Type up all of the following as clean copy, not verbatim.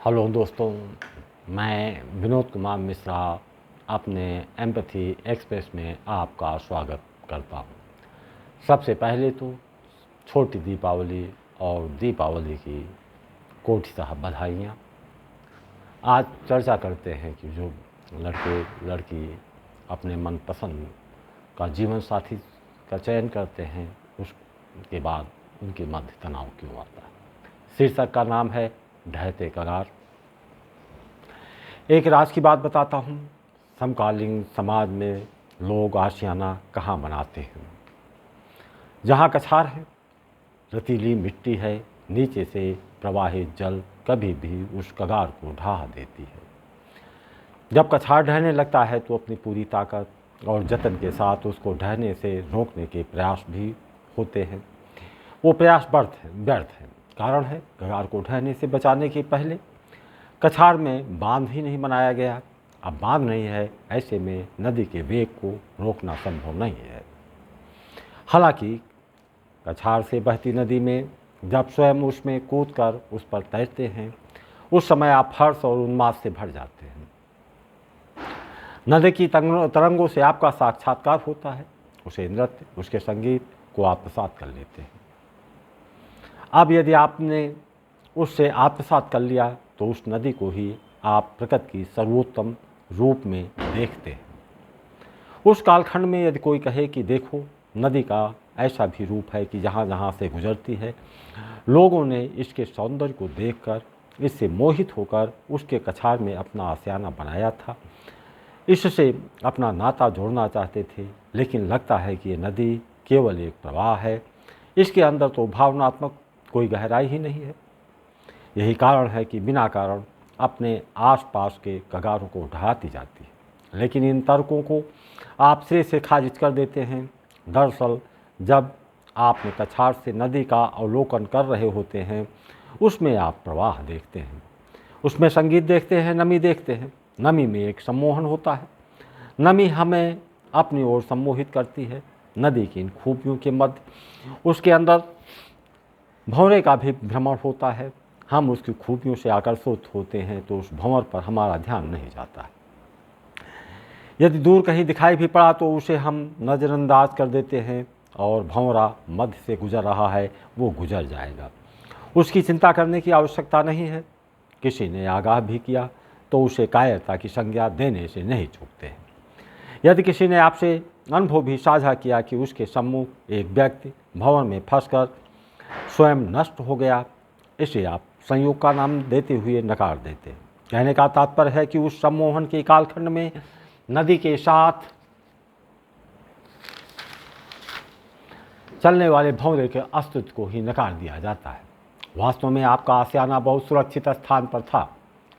Hello दोस्तों, मैं विनोद कुमार मिश्रा अपने एम्पैथी एक्सप्रेस में आपका स्वागत करता हूँ। सबसे पहले तो छोटी दीपावली और दीपावली की कोटि साहब बधाइयाँ। आज चर्चा करते हैं कि जो लड़के लड़की अपने मनपसंद का जीवन साथी का चयन करते हैं, उसके बाद उनके मध्य तनाव क्यों आता है। शीर्षक का नाम है ढहते कगार। एक राज की बात बताता हूँ। समकालीन समाज में लोग आशियाना कहाँ बनाते हैं? जहाँ कछार है, रतीली मिट्टी है, नीचे से प्रवाहित जल कभी भी उस कगार को ढहा देती है। जब कछार ढहने लगता है तो अपनी पूरी ताकत और जतन के साथ उसको ढहने से रोकने के प्रयास भी होते हैं। वो प्रयास व्यर्थ है। कारण है, कगार को ढहने से बचाने के पहले कछार में बांध ही नहीं बनाया गया। अब बांध नहीं है, ऐसे में नदी के वेग को रोकना संभव नहीं है। हालांकि कछार से बहती नदी में जब स्वयं उसमें कूदकर उस पर तैरते हैं, उस समय आप हर्ष और उन्माद से भर जाते हैं। नदी की तरंगों से आपका साक्षात्कार होता है। उसे नृत्य, उसके संगीत को आत्मसात कर लेते हैं। अब यदि आपने उससे आत्मसात कर लिया तो उस नदी को ही आप प्रकृति की सर्वोत्तम रूप में देखते हैं। उस कालखंड में यदि कोई कहे कि देखो, नदी का ऐसा भी रूप है कि जहाँ जहाँ से गुजरती है, लोगों ने इसके सौंदर्य को देखकर, इससे मोहित होकर उसके कछार में अपना आशियाना बनाया था, इससे अपना नाता जोड़ना चाहते थे। लेकिन लगता है कि ये नदी केवल एक प्रवाह है, इसके अंदर तो भावनात्मक कोई गहराई ही नहीं है। यही कारण है कि बिना कारण अपने आसपास के कगारों को ढहाती जाती है। लेकिन इन तर्कों को आप सिरे से खारिज कर देते हैं। दरअसल जब आपने कछार से नदी का अवलोकन कर रहे होते हैं, उसमें आप प्रवाह देखते हैं, उसमें संगीत देखते हैं, नमी देखते हैं। नमी में एक सम्मोहन होता है। नमी हमें अपनी ओर सम्मोहित करती है। नदी की इन खूबियों के मध्य उसके अंदर भंवरे का भी भ्रमण होता है। हम उसकी खूबियों से आकर्षित होते हैं तो उस भंवर पर हमारा ध्यान नहीं जाता है। यदि दूर कहीं दिखाई भी पड़ा तो उसे हम नज़रअंदाज कर देते हैं और भंवरा मध्य से गुजर रहा है, वो गुजर जाएगा, उसकी चिंता करने की आवश्यकता नहीं है। किसी ने आगाह भी किया तो उसे कायरता की संज्ञा देने से नहीं चूकते हैं। यदि किसी ने आपसे अनुभव भी साझा किया कि उसके सम्मुख एक व्यक्ति भंवर में फंसकर स्वयं नष्ट हो गया, इसे आप संयोग का नाम देते हुए नकार देते हैं। कहने का तात्पर्य है कि उस सम्मोहन के कालखंड में नदी के साथ चलने वाले भंवरे के अस्तित्व को ही नकार दिया जाता है। वास्तव में आपका आशियाना बहुत सुरक्षित स्थान पर था।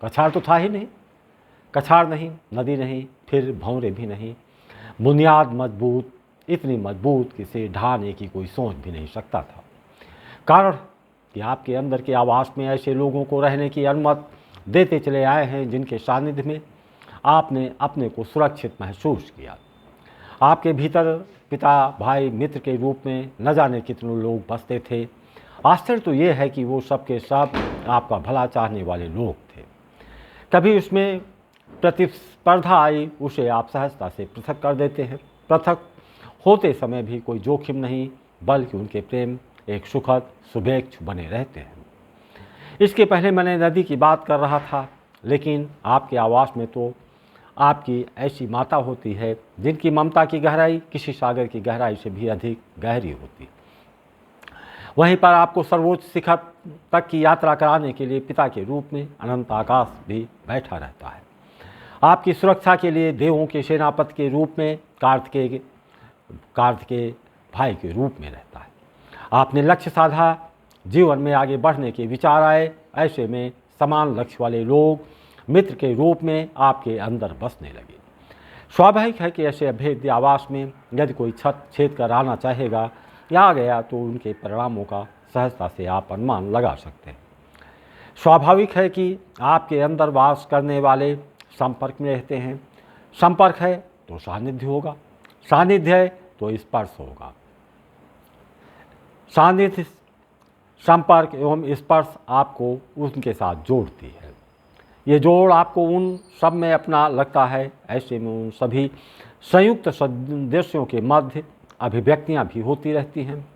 कछार तो था ही नहीं। कछार नहीं, नदी नहीं, फिर भंवरे भी नहीं। बुनियाद मजबूत, इतनी मजबूत कि इसे ढाने की कोई सोच भी नहीं सकता था। कारण कि आपके अंदर के आवास में ऐसे लोगों को रहने की अनुमति देते चले आए हैं जिनके सानिध्य में आपने अपने को सुरक्षित महसूस किया। आपके भीतर पिता, भाई, मित्र के रूप में न जाने कितने लोग बसते थे। आश्चर्य तो ये है कि वो सब के सब आपका भला चाहने वाले लोग थे। कभी उसमें प्रतिस्पर्धा आई, उसे आप सहजता से पृथक कर देते हैं। पृथक होते समय भी कोई जोखिम नहीं, बल्कि उनके प्रेम एक सुखद शुभेच्छु बने रहते हैं। इसके पहले मैंने नदी की बात कर रहा था, लेकिन आपके आवास में तो आपकी ऐसी माता होती है जिनकी ममता की गहराई किसी सागर की गहराई से भी अधिक गहरी होती। वहीं पर आपको सर्वोच्च शिखर तक की यात्रा कराने के लिए पिता के रूप में अनंत आकाश भी बैठा रहता है। आपकी सुरक्षा के लिए देवों के सेनापति के रूप में कार्तिकेय भाई के रूप में रहता है। आपने लक्ष्य साधा, जीवन में आगे बढ़ने के विचार आए, ऐसे में समान लक्ष्य वाले लोग मित्र के रूप में आपके अंदर बसने लगे। स्वाभाविक है कि ऐसे अभेद्य आवास में यदि कोई छत छेद कर आना चाहेगा या आ गया तो उनके परिणामों का सहजता से आप अनुमान लगा सकते हैं। स्वाभाविक है कि आपके अंदर वास करने वाले संपर्क में रहते हैं। संपर्क है तो सानिध्य होगा, सानिध्य है तो स्पर्श होगा। सानिध्य, संपर्क एवं स्पर्श आपको उनके साथ जोड़ती है। ये जोड़ आपको उन सब में अपना लगता है। ऐसे में उन सभी संयुक्त सदस्यों के मध्य अभिव्यक्तियाँ भी होती रहती हैं।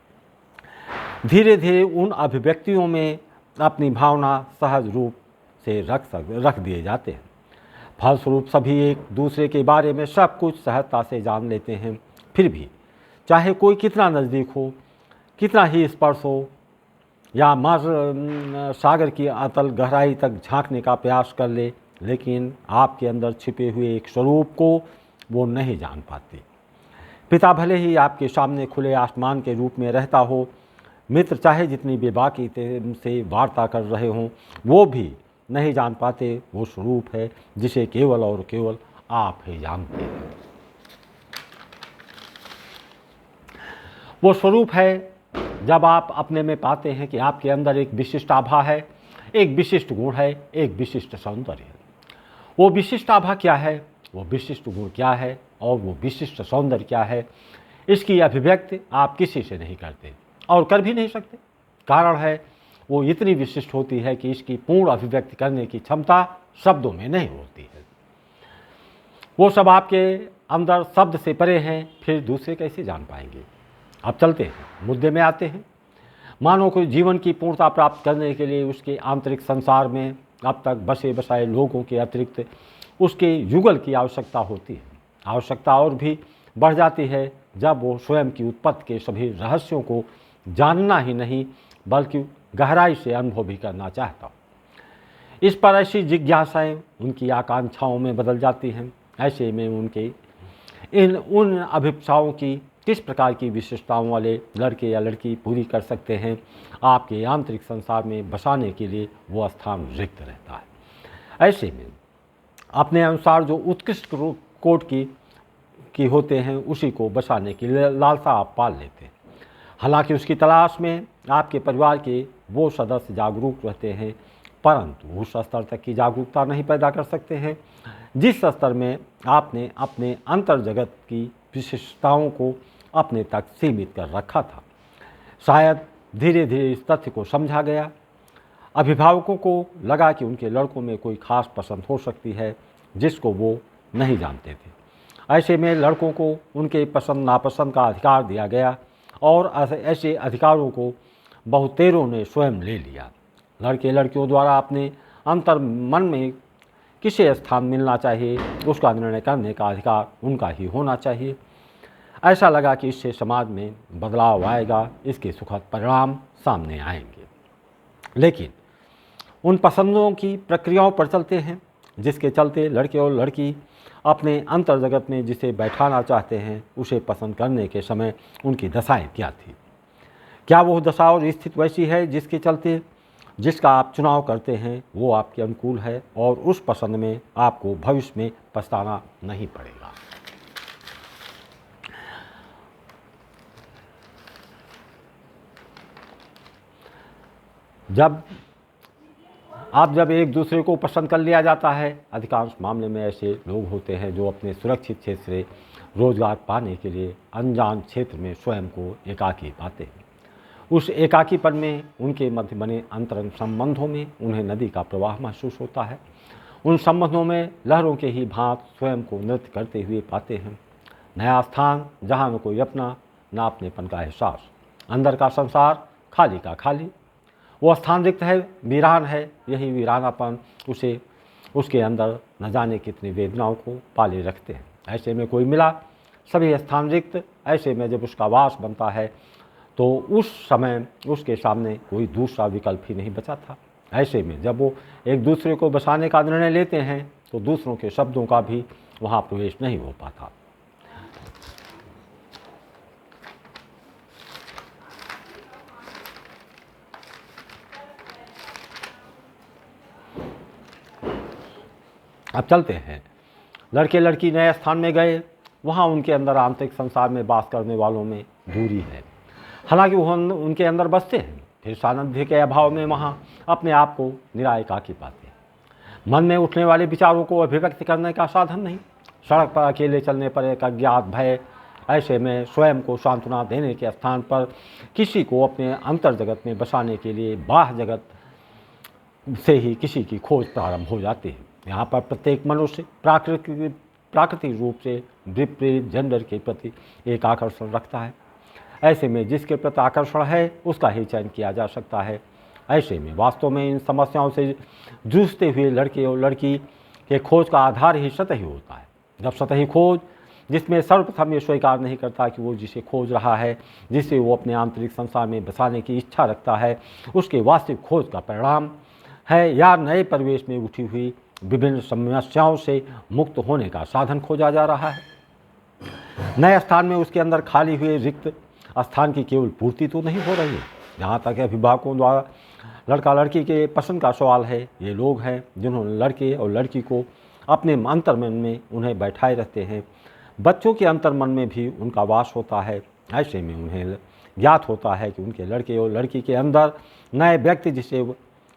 धीरे धीरे उन अभिव्यक्तियों में अपनी भावना सहज रूप से रख दिए जाते हैं। फलस्वरूप सभी एक दूसरे के बारे में सब कुछ सहजता से जान लेते हैं। फिर भी चाहे कोई कितना नज़दीक हो, कितना ही स्पर्श हो, या सागर की अतल गहराई तक झांकने का प्रयास कर ले, लेकिन आपके अंदर छिपे हुए एक स्वरूप को वो नहीं जान पाते। पिता भले ही आपके सामने खुले आसमान के रूप में रहता हो, मित्र चाहे जितनी बेबाकी से वार्ता कर रहे हों, वो भी नहीं जान पाते वो स्वरूप है जिसे केवल और केवल आप ही जानते हैं। वो स्वरूप है जब आप अपने में पाते हैं कि आपके अंदर एक विशिष्ट आभा है, एक विशिष्ट गुण है, एक विशिष्ट सौंदर्य है। वो विशिष्ट आभा क्या है, वो विशिष्ट गुण क्या है और वो विशिष्ट सौंदर्य क्या है, इसकी अभिव्यक्ति आप किसी से नहीं करते और कर भी नहीं सकते। कारण है वो इतनी विशिष्ट होती है कि इसकी पूर्ण अभिव्यक्ति करने की क्षमता शब्दों में नहीं होती है। वो सब आपके अंदर शब्द से परे हैं, फिर दूसरे कैसे जान पाएंगे। अब चलते हैं, मुद्दे में आते हैं। मानव को जीवन की पूर्णता प्राप्त करने के लिए उसके आंतरिक संसार में अब तक बसे बसाए लोगों के अतिरिक्त उसके युगल की आवश्यकता होती है। आवश्यकता और भी बढ़ जाती है जब वो स्वयं की उत्पत्ति के सभी रहस्यों को जानना ही नहीं बल्कि गहराई से अनुभव भी करना चाहता हो। इस पर ऐसी जिज्ञासाएं उनकी आकांक्षाओं में बदल जाती हैं। ऐसे में उनके उन अभिप्साओं की किस प्रकार की विशेषताओं वाले लड़के या लड़की पूरी कर सकते हैं, आपके आंतरिक संसार में बसाने के लिए वो स्थान रिक्त रहता है। ऐसे में अपने अनुसार जो उत्कृष्ट कोट की होते हैं उसी को बसाने की लालसा आप पाल लेते हैं। हालांकि उसकी तलाश में आपके परिवार के वो सदस्य जागरूक रहते हैं, परंतु उस स्तर तक की जागरूकता नहीं पैदा कर सकते हैं जिस स्तर में आपने अपने अंतर जगत की विशेषताओं को अपने तक सीमित कर रखा था। शायद धीरे धीरे इस तथ्य को समझा गया। अभिभावकों को लगा कि उनके लड़कों में कोई खास पसंद हो सकती है जिसको वो नहीं जानते थे। ऐसे में लड़कों को उनके पसंद नापसंद का अधिकार दिया गया और ऐसे अधिकारों को बहुतेरों ने स्वयं ले लिया। लड़के लड़कियों द्वारा अपने अंतर मन में किसे स्थान मिलना चाहिए उसका निर्णय करने का अधिकार उनका ही होना चाहिए। ऐसा लगा कि इससे समाज में बदलाव आएगा, इसके सुखद परिणाम सामने आएंगे। लेकिन उन पसंदों की प्रक्रियाओं पर चलते हैं जिसके चलते लड़के और लड़की अपने अंतर जगत में जिसे बैठाना चाहते हैं उसे पसंद करने के समय उनकी दशाएं क्या थी। क्या वो दशा और स्थिति वैसी है जिसके चलते जिसका आप चुनाव करते हैं वो आपके अनुकूल है और उस पसंद में आपको भविष्य में पछताना नहीं पड़ेगा। जब एक दूसरे को पसंद कर लिया जाता है, अधिकांश मामले में ऐसे लोग होते हैं जो अपने सुरक्षित क्षेत्र से रोजगार पाने के लिए अनजान क्षेत्र में स्वयं को एकाकी पाते हैं। उस एकाकीपन में उनके मध्य बने अंतरंग संबंधों में उन्हें नदी का प्रवाह महसूस होता है। उन संबंधों में लहरों के ही भांत स्वयं को नृत्य करते हुए पाते हैं। नया स्थान जहाँ न कोई अपना न अपनेपन का एहसास, अंदर का संसार खाली का खाली। वो स्थान रिक्त है, वीरान है। यही वीरानापन उसे उसके अंदर न जाने कितनी वेदनाओं को पाले रखते हैं। ऐसे में कोई मिला, सभी स्थान रिक्त। ऐसे में जब उसका वास बनता है तो उस समय उसके सामने कोई दूसरा विकल्प ही नहीं बचा था। ऐसे में जब वो एक दूसरे को बसाने का निर्णय लेते हैं तो दूसरों के शब्दों का भी वहाँ प्रवेश नहीं हो पाता। अब चलते हैं, लड़के लड़की नए स्थान में गए, वहाँ उनके अंदर आंतरिक संसार में वास करने वालों में दूरी है। हालांकि वो उनके अंदर बसते हैं, फिर सानिध्य के अभाव में वहाँ अपने आप को निराएकाकी पाते हैं। मन में उठने वाले विचारों को अभिव्यक्त करने का साधन नहीं। सड़क पर अकेले चलने पर एक अज्ञात भय। ऐसे में स्वयं को सांत्वना देने के स्थान पर किसी को अपने अंतर जगत में बसाने के लिए बाह्य जगत से ही किसी की खोज प्रारंभ हो जाती है। यहाँ पर प्रत्येक मनुष्य प्राकृतिक रूप से विपरीत जेंडर के प्रति एक आकर्षण रखता है। ऐसे में जिसके प्रति आकर्षण है उसका ही चयन किया जा सकता है। ऐसे में वास्तव में इन समस्याओं से जूझते हुए लड़के और लड़की के खोज का आधार ही सतही होता है। जब सतही खोज, जिसमें सर्वप्रथम ये स्वीकार नहीं करता कि वो जिसे खोज रहा है, जिसे वो अपने आंतरिक संसार में बसाने की इच्छा रखता है, उसके वास्तविक खोज का परिणाम है या नए परिवेश में उठी हुई विभिन्न समस्याओं से मुक्त होने का साधन खोजा जा रहा है। नए स्थान में उसके अंदर खाली हुए रिक्त स्थान की केवल पूर्ति तो नहीं हो रही है। जहाँ तक अभिभावकों द्वारा लड़का लड़की के पसंद का सवाल है, ये लोग हैं जिन्होंने लड़के और लड़की को अपने अंतर्मन में उन्हें बैठाए रहते हैं। बच्चों के अंतर्मन में भी उनका वास होता है। ऐसे में उन्हें ज्ञात होता है कि उनके लड़के और लड़की के अंदर नए व्यक्ति जिसे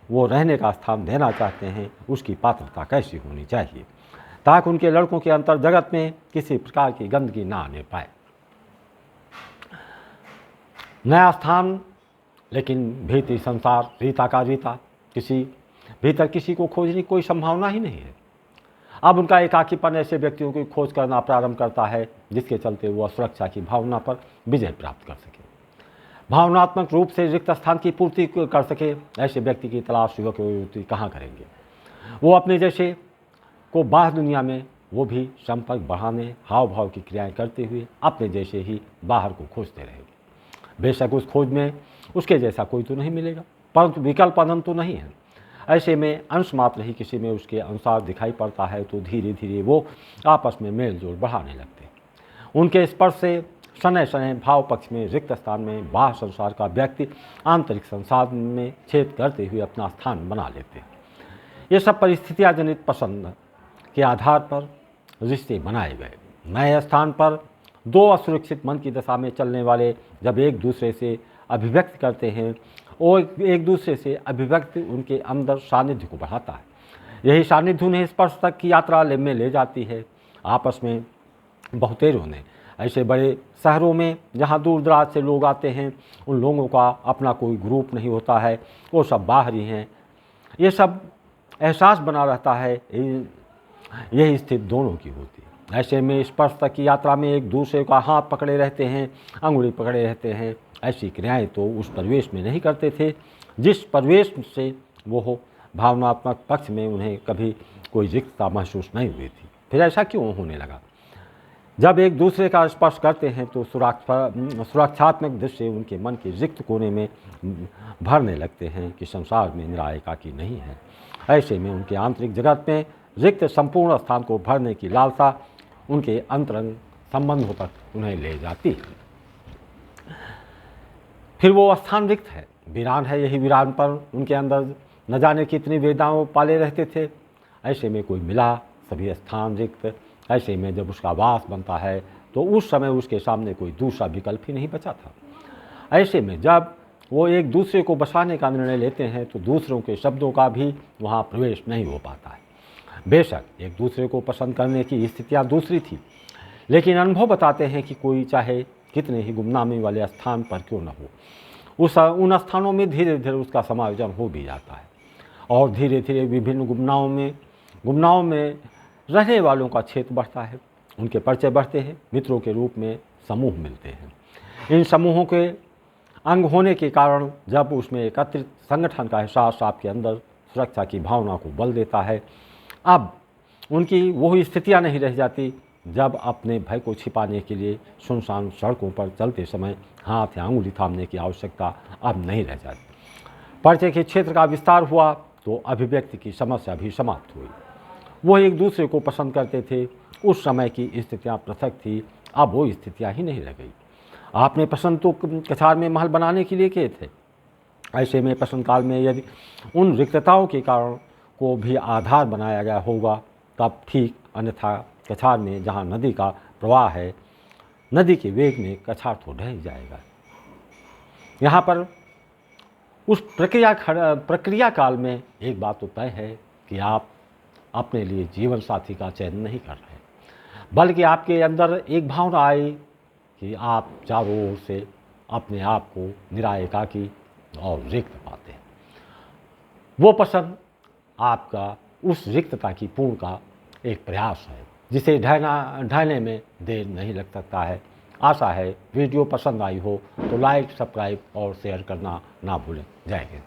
वो रहने का स्थान देना चाहते हैं, उसकी पात्रता कैसी होनी चाहिए, ताकि उनके लड़कों के अंतर जगत में किसी प्रकार की गंदगी ना आने पाए। नया स्थान, लेकिन भीतरी संसार रीता का रीता, भीतर किसी को खोजने की कोई संभावना ही नहीं है। अब उनका एकाकीपन ऐसे व्यक्तियों की खोज करना प्रारंभ करता है जिसके चलते वह सुरक्षा की भावना पर विजय प्राप्त कर सके, भावनात्मक रूप से रिक्त स्थान की पूर्ति कर सके। ऐसे व्यक्ति की तलाश युवक युवती कहाँ करेंगे? वो अपने जैसे को बाह्य दुनिया में वो भी संपर्क बढ़ाने, हाव भाव की क्रियाएं करते हुए अपने जैसे ही बाहर को खोजते रहेंगे। बेशक उस खोज में उसके जैसा कोई तो नहीं मिलेगा, परंतु विकल्प अनंत तो नहीं है। ऐसे में अंश मात्र ही किसी में उसके अनुसार दिखाई पड़ता है तो धीरे धीरे वो आपस में मेल जोल बढ़ाने लगते हैं। उनके स्पर्श से शनै शनै भाव पक्ष में रिक्त स्थान में बाह्य संसार का व्यक्ति आंतरिक संसार में छेद करते हुए अपना स्थान बना लेते हैं। ये सब परिस्थितियाँ जनित पसंद के आधार पर रिश्ते बनाए गए। नए स्थान पर दो असुरक्षित मन की दशा में चलने वाले जब एक दूसरे से अभिव्यक्त करते हैं और एक दूसरे से अभिव्यक्ति उनके अंदर सानिध्य को बढ़ाता है। यही सानिध्य उन्हें स्पर्श तक की यात्रा में ले जाती है। आपस में बहुतेरों ने ऐसे बड़े शहरों में जहाँ दूर दराज से लोग आते हैं, उन लोगों का अपना कोई ग्रुप नहीं होता है, वो सब बाहरी हैं। ये सब एहसास बना रहता है, यही स्थिति दोनों की होती है। ऐसे में स्पर्श तक की यात्रा में एक दूसरे का हाथ पकड़े रहते हैं, अंगुली पकड़े रहते हैं। ऐसी क्रियाएं तो उस परिवेश में नहीं करते थे जिस परिवेश से वो भावनात्मक पक्ष में उन्हें कभी कोई रिक्तता महसूस नहीं हुई थी। फिर ऐसा क्यों होने लगा? जब एक दूसरे का स्पर्श करते हैं तो सुरक्षात्मक दृश्य उनके मन के रिक्त कोने में भरने लगते हैं कि संसार में निरा एकाकी नहीं है। ऐसे में उनके आंतरिक जगत में रिक्त संपूर्ण स्थान को भरने की लालसा उनके अंतरंग संबंधों तक उन्हें ले जाती है। फिर वो स्थान रिक्त है, वीरान है। यही वीरान पर उनके अंदर न जाने कितनी वेदनाओं पाले रहते थे। ऐसे में कोई मिला, सभी स्थान रिक्त। ऐसे में जब उसका वास बनता है तो उस समय उसके सामने कोई दूसरा विकल्प ही नहीं बचा था। ऐसे में जब वो एक दूसरे को बसाने का निर्णय लेते हैं तो दूसरों के शब्दों का भी वहाँ प्रवेश नहीं हो पाता है। बेशक एक दूसरे को पसंद करने की स्थितियाँ दूसरी थी, लेकिन अनुभव बताते हैं कि कोई चाहे कितने ही गुमनामी वाले स्थान पर क्यों न हो, उन स्थानों में धीरे धीरे उसका समायोजन हो भी जाता है और धीरे धीरे विभिन्न गुमनाओं में रहने वालों का क्षेत्र बढ़ता है। उनके परिचय बढ़ते हैं, मित्रों के रूप में समूह मिलते हैं। इन समूहों के अंग होने के कारण जब उसमें एकत्रित संगठन का एहसास आपके अंदर सुरक्षा की भावना को बल देता है, अब उनकी वही स्थितियाँ नहीं रह जाती जब अपने भय को छिपाने के लिए सुनसान सड़कों पर चलते समय हाथ या अंगुली थामने की आवश्यकता अब नहीं रह जाती। परिचय के क्षेत्र का विस्तार हुआ तो अभिव्यक्ति की समस्या भी समाप्त हुई। वो एक दूसरे को पसंद करते थे। उस समय की स्थितियाँ पृथक थी, अब वो स्थितियाँ ही नहीं रह गई। आपने पसंद तो कछार में महल बनाने के लिए किए थे। ऐसे में पसंद काल में यदि उन रिक्तताओं के कारण को भी आधार बनाया गया होगा तब ठीक, अन्यथा कछार में जहाँ नदी का प्रवाह है, नदी के वेग में कछार तो ढह जाएगा। यहाँ पर उस प्रक्रिया काल में एक बात तो तय है कि आप अपने लिए जीवन साथी का चयन नहीं कर रहे, बल्कि आपके अंदर एक भावना आई कि आप चारों ओर से अपने आप को निरा एकाकी और रिक्त पाते हैं। वो पसंद आपका उस रिक्तता की पूर्ण का एक प्रयास है, जिसे ढाने में देर नहीं लग सकता है। आशा है वीडियो पसंद आई हो तो लाइक, सब्सक्राइब और शेयर करना ना भूलें। जय हिंद।